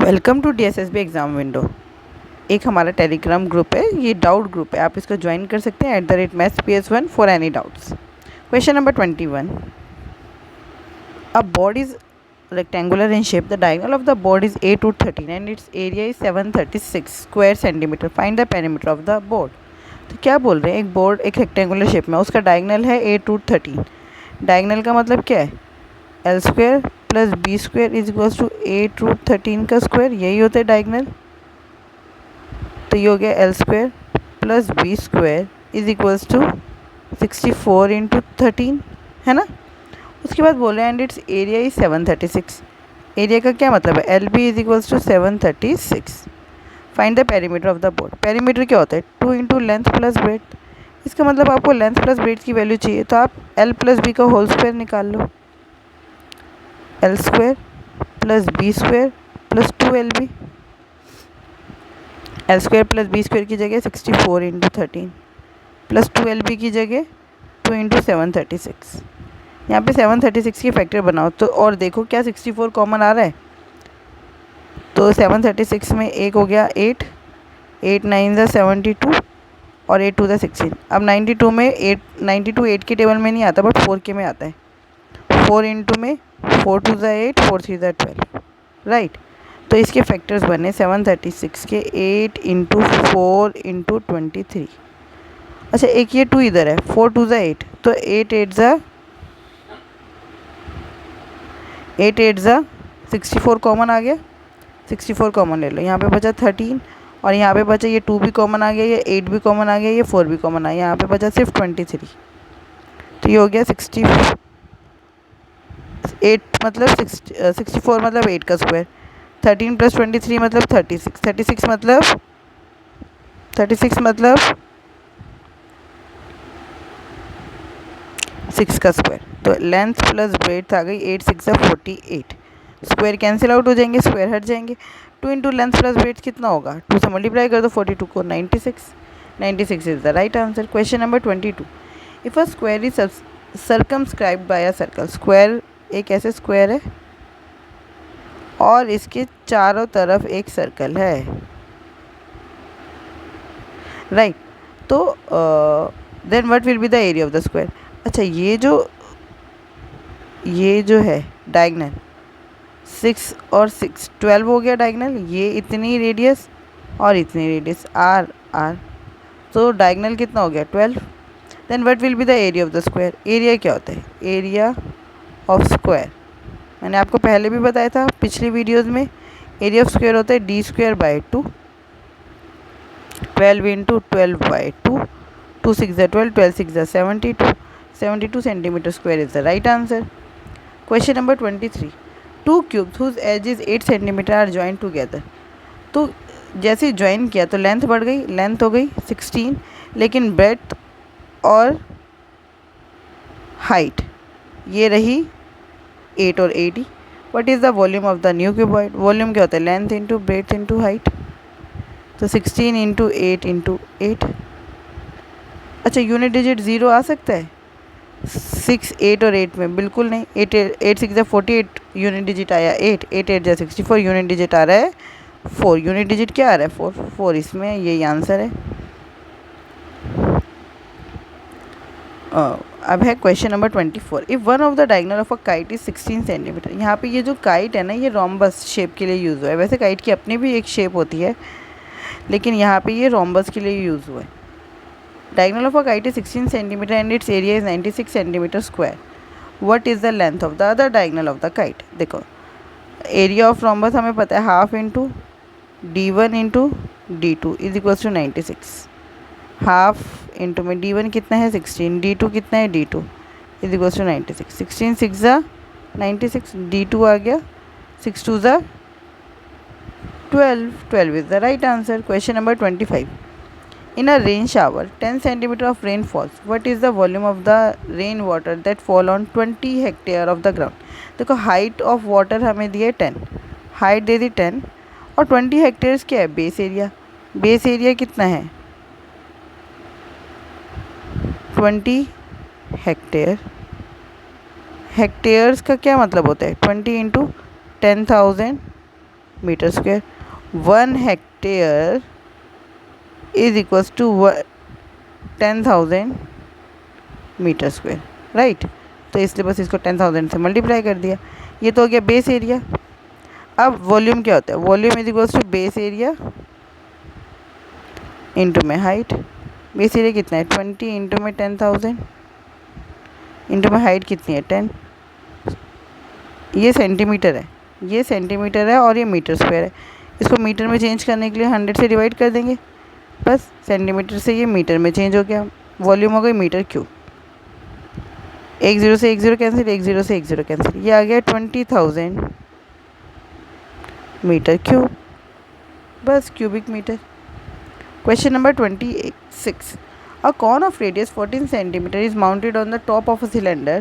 Welcome to DSSB exam window. एक हमारा Telegram group है, ये डाउट ग्रुप है, आप इसको ज्वाइन कर सकते हैं @mathsps1 for any doubts. Question number 21, a board is rectangular in shape. The diagonal of the board is 8 to 13 and its area is 736 square centimeter. Find the perimeter of the board. तो क्या बोल रहे हैं, एक board एक rectangular shape में, उसका diagonal है 8 to 13। डायगनल का मतलब क्या है, L square plus B square is equals to 8 root 13 का स्क्वायर, यही होता है डायगनल। तो ये हो गया L square plus B square is equals to 64 into 13, है ना। उसके बाद बोल रहे हैं and it's area is 736। Area का क्या मतलब है, L B is equals to 736। Find the perimeter of the board. Perimeter क्या होता है, 2 इंटू लेंथ प्लस ब्रेथ। इसका मतलब आपको लेंथ प्लस ब्रेथ की वैल्यू चाहिए, तो आप एल प्लस बी का होल स्क्वायर निकाल लो। L square plus B square plus 2LB। L square plus B square की जगह 64 इंटू 13 प्लस 2LB की जगह 2 इंटू 736। यहाँ पे 736 के फैक्टर बनाओ तो, और देखो क्या 64 कॉमन आ रहा है, तो 736 में एक हो गया 8, 8 9 ज़ा 72 और 8 2 ज़ा 16। अब 92 में 92 8 के टेबल में नहीं आता बट 4 के में आता है। 4 इंटू में 4 2 ज़ा 8, 4 3 ज़ा 12, राइट। तो इसके फैक्टर्स बने 736 के 8 इंटू 4 इंटू 23। अच्छा एक ये 2 इधर है, 4 2 ज़ा 8, तो 8 8 ज़ा 64 कॉमन आ गया, 64 कॉमन ले लो। यहाँ पे बचा 13 और यहाँ पे बचा ये 2 भी कॉमन आ गया, ये 8 भी कॉमन आ गया, ये 4 भी कॉमन आ गया, यहाँ पे बचा सिर्फ 23। तो ये हो गया 8 मतलब 64 मतलब 8 का स्क्वायर, 13 प्लस 23 मतलब 36, 36 मतलब 6 का स्क्वायर। तो लेंथ प्लस ब्रेथ आ गई 8 6 48। स्क्वायर कैंसिल आउट हो जाएंगे, स्क्वायर हट जाएंगे। 2 इंटू लेंथ प्लस ब्रेथ कितना होगा, 2 से मल्टीप्लाई कर दो, 42 को 96। 96 is the right answer. Question number 22, if a square is circumscribed by a circle. Square एक ऐसे स्क्वायर है और इसके चारों तरफ एक सर्कल है, राइट। तो then what will be the area of the square. अच्छा ये जो है डायगनल 6 और 6 12 हो गया डायगनल, ये इतनी रेडियस और इतनी रेडियस आर आर, तो डायगनल कितना हो गया 12। Then what will be the area of the square. Area क्या होता है, एरिया ऑफ स्क्वायर मैंने आपको पहले भी बताया था पिछली वीडियोज़ में। एरिया ऑफ स्क्वायर होता है D square by 2, 12 into 12 by 2, 2 6 ज़ा 12, 12 6 ज़ा 72, 72 centimetre square is the right answer. Question number 23, 2 cubes whose edge is 8 centimetre are joint together. तो जैसे ज्वाइन किया तो लेंथ बढ़ गई, लेंथ हो गई 16, लेकिन ब्रेथ और हाइट ये रही 8 और 80। What is the volume of the new cuboid. Volume क्या होता है, length into breadth into height, तो 16 इंटू 8 इंटू 8। अच्छा यूनिट डिजिट 0 आ सकता है 6 8 और 8 में, बिल्कुल नहीं। 8 6 ज़ा 48 यूनिट डिजिट आया 8, 8 8 ज़ा 64 यूनिट डिजिट आ रहा है 4। यूनिट डिजिट क्या आ रहा है 4, 4 इसमें यही आंसर है। अब है question number 24, if one of the diagonal of a kite is 16 centimetre. यहाँ पे ये जो काइट है ना, ये रोम्बस शेप के लिए यूज़ हुआ है। वैसे काइट की अपनी भी एक शेप होती है, लेकिन यहाँ पे ये रोम्बस के लिए यूज़ हुआ है। Diagonal of a kite is 16 centimetre and it's area is 96 centimetre square. What is the length of the other diagonal of the kite. देखो एरिया ऑफ रोम्बस हमें पता है, half into D1 into D2 is equals to 96। Half into में D1 कितना है 16, D2 कितना है D2 is equals to 96। 16 6 ज़ा 96, D2 आ गया 6 2 ज़ा 12, 12 is the right answer. Question number 25, in a rain shower 10 centimetre of rain false. What is the volume of the rain water that fall on 20 hectare of the ground. देखो height of water हमें दी है 10, height दे दी 10 और 20 hectares क्या है base area. Base area कितना है 20 hectare. Hectares का क्या मतलब होता है 20 into 10,000 metre square. 1 hectare is equals to 10,000 metre square, right. तो इसलिए बस इसको 10,000 से मल्टीप्लाई कर दिया। ये तो हो गया बेस एरिया। अब वॉल्यूम क्या होता है? Volume is equals to base area into में हाइट। बेस एरिया कितना है? 20 इंटू में 10,000 इंटू में हाइट कितनी है? 10। ये सेंटीमीटर है, ये सेंटीमीटर है और ये मीटर स्क्वायर है। इसको मीटर में चेंज करने के लिए 100 से डिवाइड कर देंगे, बस सेंटीमीटर से ये मीटर में चेंज हो गया। वॉल्यूम हो गई मीटर क्यूब। एक ज़ीरो से एक ज़ीरो कैंसिल, एक ज़ीरो से एक ज़ीरो कैंसिल। ये आ गया 20,000 मीटर क्यूब, बस cubic metre. Question number 26. A cone of radius 14 cm is mounted on the top of a cylinder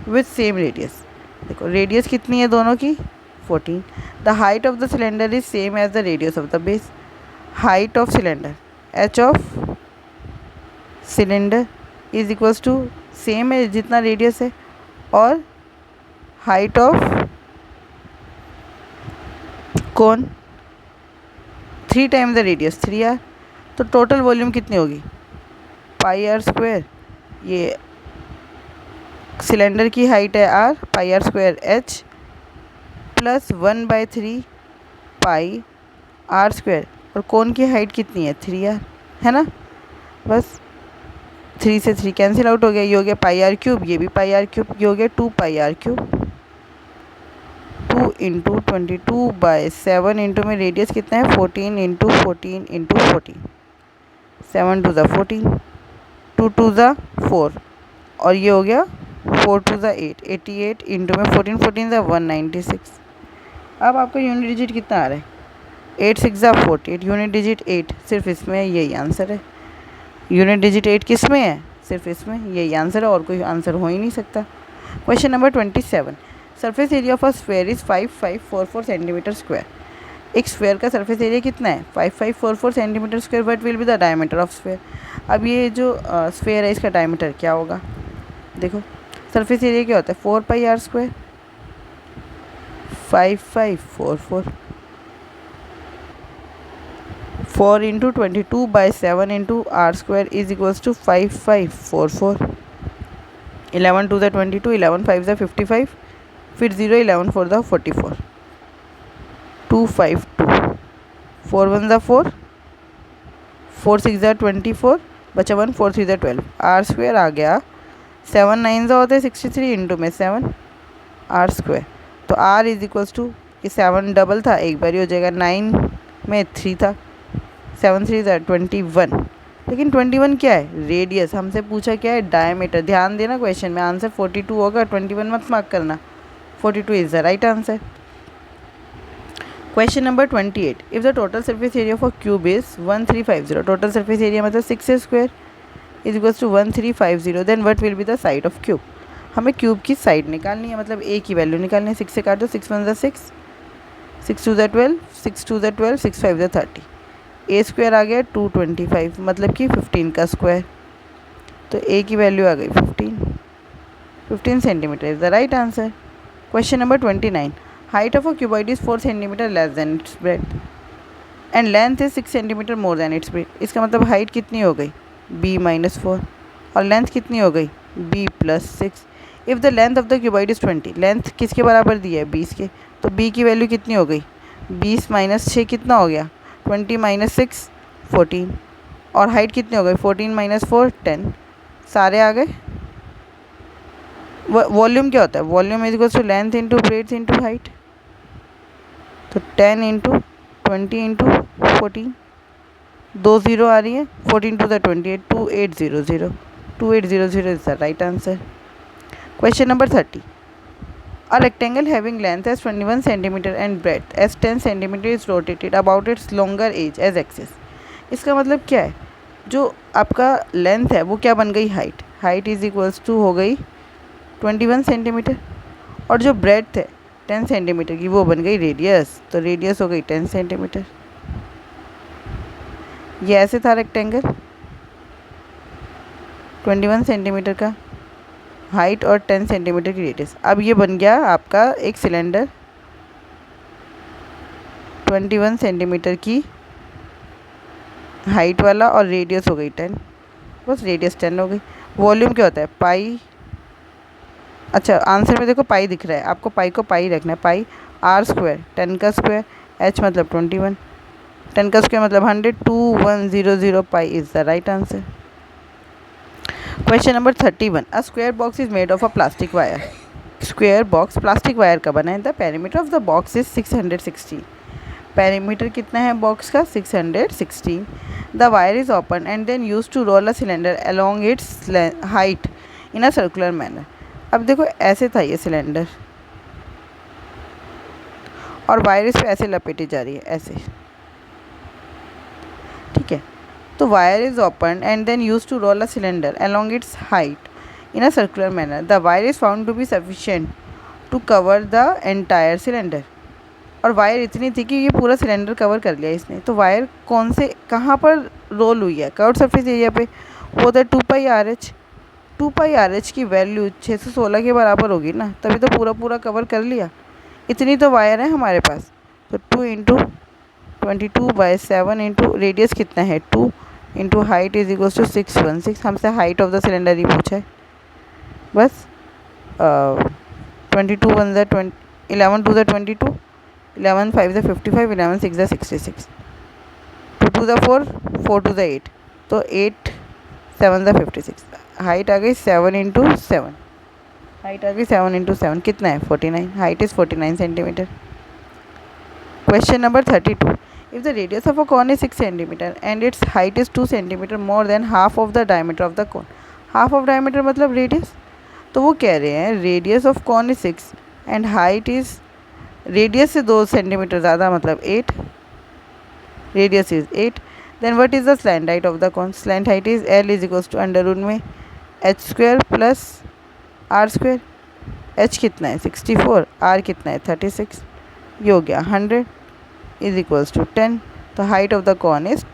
with same radius. देखो रेडियस कितनी है दोनों की? 14. The height of the cylinder is same as the radius of the base. Height of cylinder, h of cylinder is equals to same है जितना radius है, और height of cone 3 times the radius 3r। तो total volume कितनी होगी? Pi R square. ये cylinder की height है r, pi R square h plus 1/3 pi R square, और कोन की हाइट कितनी है? 3r, है ना। बस 3 से 3 कैंसिल आउट हो गया। ये हो गया पाई आर क्यूब, ये भी पाई आर क्यूब, ये हो गया 2 पाई आर क्यूब। 2 इंटू 22/7 इंटू में रेडियस कितना है? 14 इंटू 14 इंटू 14। 7 2 ज़ा 14, 2 2 ज़ा 4, और ये हो गया 4 2 ज़ा 8, 88 इंटू में 14 14 ज़ा 196। अब आपका यूनिट डिजिट कितना आ रहा है? 8 6 ज़ा 48, यूनिट डिजिट 8 सिर्फ इसमें, यही आंसर है। यूनिट डिजिट 8 किस में है? सिर्फ इसमें, यही आंसर है, और कोई आंसर हो ही नहीं सकता। Question number 27. Surface area of a sphere is 5544 centimetre square. एक स्फेयर का सरफेस एरिया कितना है? 5544 centimetre square. What will be the diameter of sphere? अब ये जो स्फेयर है इसका डायमीटर क्या होगा? देखो सरफेस एरिया क्या होता है? 4 pi R square. 5544 4 into 22/7 into R square is equals to 5544। 11 2 ज़ा 22, 11 5 ज़ा 55, फिर 0 11 4 ज़ा 44, 252, 4 1 ज़ा 4, 4 6 ज़ा 24, बचा 1, 4 3 ज़ा 12। आर स्क्वायर आ गया 7 9 ज़ा होता है 63 इंटू में 7 आर स्क्वायर। तो आर इज इक्वल्स टू, ये 7 डबल था, एक बार ही हो जाएगा, 9 में 3 था, 7 3 ज़ा 21। लेकिन 21 क्या है? रेडियस। हमसे पूछा क्या है? डायमीटर। ध्यान देना क्वेश्चन में आंसर 42 होगा, 21 मत मार्क करना। 42 is the right answer. Question number 28. If the total surface area of a cube is 1350, total surface area मतलब 6 square is equals to 1350, then what will be the side of cube? हमें cube की side निकालनी है, मतलब ए की value निकालनी है। 6 से काट दो, 6 1 ज़ा 6, 6 2 ज़ा 12, 6 2 ज़ा 12, 6 5 ज़ा 30। ए स्क्वायर आ गया 225, मतलब कि 15 का स्क्वायर। तो ए की वैल्यू आ गई 15 centimetre is the right answer. Question number 29. Height of a cuboid is 4 centimetre less than it's breath and length is 6 centimetre more then it's breath. इसका मतलब हाइट कितनी हो गई? b-4, और लेंथ कितनी हो गई? b+6। If the length of the cuboid is 20, length किसके बराबर दी है? 20 के। तो b की वैल्यू कितनी हो गई? 20 - 6 कितना हो गया? 20 - 6 14, और हाइट कितनी हो गई? 14 - 4 10। सारे आ गए। वॉल्यूम क्या होता है? Volume is equals to length into breadth into height. तो 10 इंटू 20 इंटू 14, 2 0 आ रही है, 14 2 ज़ा 28, 2800, 2800 is the right answer. Question number 30. A rectangle having length as 21 cm and breadth as 10 cm is rotated about its longer edge as axis. इसका मतलब क्या है? जो आपका लेंथ है वो क्या बन गई? Height. Height is equals to हो गई 21 सेंटीमीटर, और जो ब्रेड्थ है 10 सेंटीमीटर की वो बन गई रेडियस। तो रेडियस हो गई 10 सेंटीमीटर। ये ऐसे था रेक्टेंगल 21 सेंटीमीटर का, हाइट और 10 सेंटीमीटर की रेडियस। अब ये बन गया आपका एक सिलेंडर 21 सेंटीमीटर की हाइट वाला और रेडियस हो गई 10, बस रेडियस 10 हो गई। वॉल्यूम क्या होता है पाई, अच्छा आंसर में देखो पाई दिख रहा है, आपको पाई को पाई रखना है, पाई आर स्क्वायर 10 का स्क्वायर, एच मतलब 21, 10 का स्क्वायर मतलब 100, 2100 pi is the right answer. Question number 31, a square box is made of a plastic wire. Square box plastic wire का बना है। The perimeter of the box is 616। Perimeter कितना है box का 616। The wire is open and then use to roll a cylinder along its height in a circular manner. अब देखो ऐसे था ये सिलेंडर और वायर इस पे ऐसे लपेटी जा रही है ऐसे, ठीक है। तो wire is open and then use to roll a cylinder along its height in a circular manner. The wire is found to be sufficient to cover the entire cylinder. और वायर इतनी थी कि ये पूरा सिलेंडर कवर कर लिया इसने। तो वायर कौन से कहाँ पर रोल हुई है, कर्व्ड सरफेस एरिया पे, वो था 2πRH। 2πRH की वैल्यू 616 के बराबर होगी ना, तभी तो पूरा पूरा कवर कर लिया। इतनी तो वायर है हमारे पास। तो 2 इंटू 22/7 इंटू रेडियस कितना है 2 into height is equals to 616। हमसे हाइट ऑफ द सिलेंडर ही पूछा है बस। 22 1 ज़ा 20, 11 2 ज़ा 22, 11 5 ज़ा 55, 11 6 ज़ा 66, 2 2 ज़ा 4, 4 2 ज़ा 8, तो 8 7 ज़ा 56। हाइट आ गई 7 इंटू 7, हाइट आ गई 7 इंटू 7 कितना है 49। Height is 49 centimetre. Question number 32, if the radius of a cone is 6 centimetre and its height is 2 centimetre more than half of the diameter of the cone. Half of diameter मतलब radius. तो वो कह रहे हैं radius of cone is 6 and height is, radius से 2 centimetre ज़्यादा मतलब 8, radius is 8। Then what is the slant height of the cone. Slant height is L is equals to under root में h square plus r square. h कितना है 64, r कितना है 36, ये हो गया 100 इज इक्वल्स टू 10। तो height of the cone is,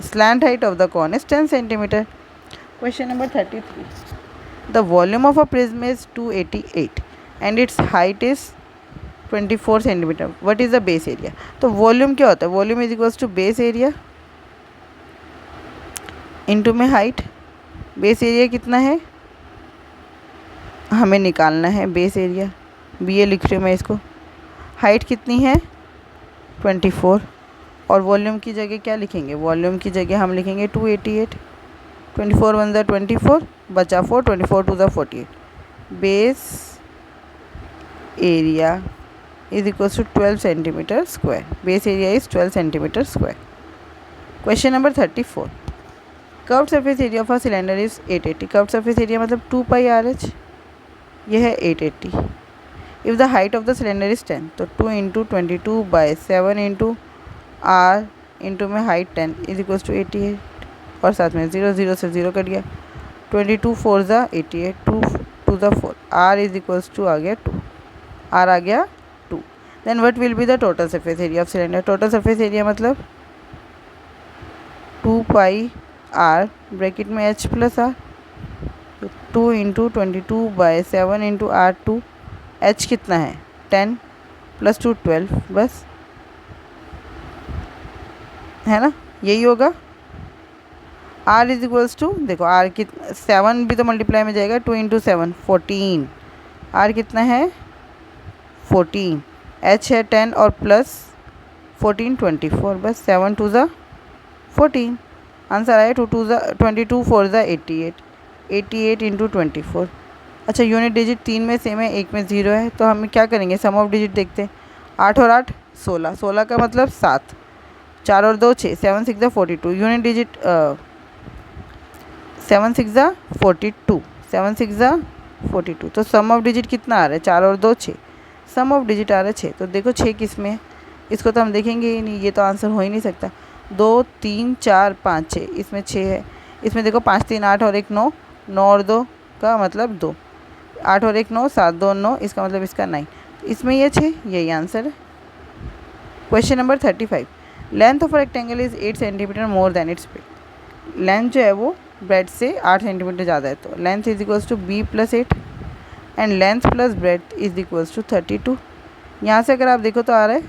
slant height of the cone is 10 centimetre. Question number 33, the volume of a prism is 288 and its height is 24 centimetre. What is the base area. तो volume क्या होता है, volume is equals to base area into में height. Base area कितना है हमें निकालना है, बेस एरिया BA लिख रही हूँ मैं इसको। हाइट कितनी है 24 और वॉल्यूम की जगह क्या लिखेंगे, वॉल्यूम की जगह हम लिखेंगे 288। 24 1 ज़ा 24, बचा 4, 24 2 ज़ा 48। Base area is equals to 12 centimetre square. Base area is 12 centimetre square. Question number 34, curved surface area of a cylinder is 880। Curved surface area मतलब 2πRH, यह है 880। If the height of the cylinder is 10, तो 2 into 22/7 into r into में height 10 is equals to 88 और साथ में 0 0 से 0 cut गया। 22 4 ज़ा 88, 2 2 ज़ा 4, r इज इक्वल्स टू आ गया 2, r आ गया 2। Then what will be the total surface area of cylinder. Total surface area मतलब 2πr ब्रैकेट में h plus r, 2 into 22/7 into r2, h कितना है 10 प्लस 2 12, बस है ना, यही होगा। r इज इक्वल्स टू, देखो r की 7 भी तो मल्टीप्लाई में जाएगा, 2 इंटू 7 14, r कितना है 14, h है 10 और प्लस 14 24, बस 7 2 ज़ा 14। आंसर आया 2 2 ज़ा 22 4 ज़ा 88, 88 इंटू 24। अच्छा यूनिट डिजिट 3 में सेम है, 1 में 0 है, तो हम क्या करेंगे सम ऑफ डिजिट देखते हैं। 8 और 8 16, 16 का मतलब 7, 4 और 2 6, 7 6 ज़ा 42। यूनिट डिजिट 7 6 ज़ा 42, 7 6 ज़ा 42। तो सम ऑफ डिजिट कितना आ रहा है 4 और 2 6, सम ऑफ डिजिट आ रहा है 6। तो देखो 6 किस में है, इसको तो हम देखेंगे ही नहीं, ये तो आंसर हो ही नहीं सकता। 2 3 4 5 6, इसमें 6 है, इसमें देखो 5 3 8 और 1 9, 9 और 2 का मतलब 2, 8 और 1 9, 7 2 9, इसका मतलब इसका 9, इसमें ये 6, यही आंसर है। Question number 35, length of rectangle is 8 centimetre more then it's breath. Length जो है वो ब्रेथ से 8 सेंटीमीटर ज़्यादा है, तो length is equals to b plus 8 and length plus breadth is equals to 32। यहाँ से अगर आप देखो तो आ रहा है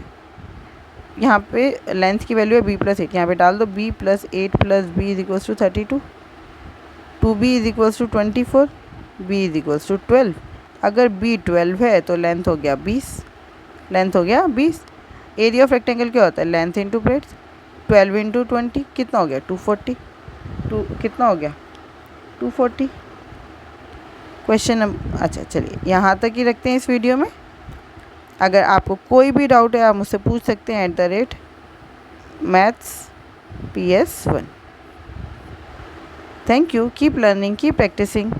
यहाँ पे लेंथ की वैल्यू है b प्लस 8, यहाँ पे डाल दो b plus 8 plus b is equals to 32, 2b is equals to 24, b is equals to 12। अगर b 12 है तो लेंथ हो गया 20, लेंथ हो गया 20। एरिया ऑफ रेक्टेंगल क्या होता है? Length into breadth. 12 इंटू 20 कितना हो गया? 240। कितना हो गया? 240। क्वेश्चन अच्छा चलिए यहाँ तक ही रखते हैं इस वीडियो में। अगर आपको कोई भी डाउट है आप मुझसे पूछ सकते हैं @mathsps1। Thank you, keep learning, keep practising.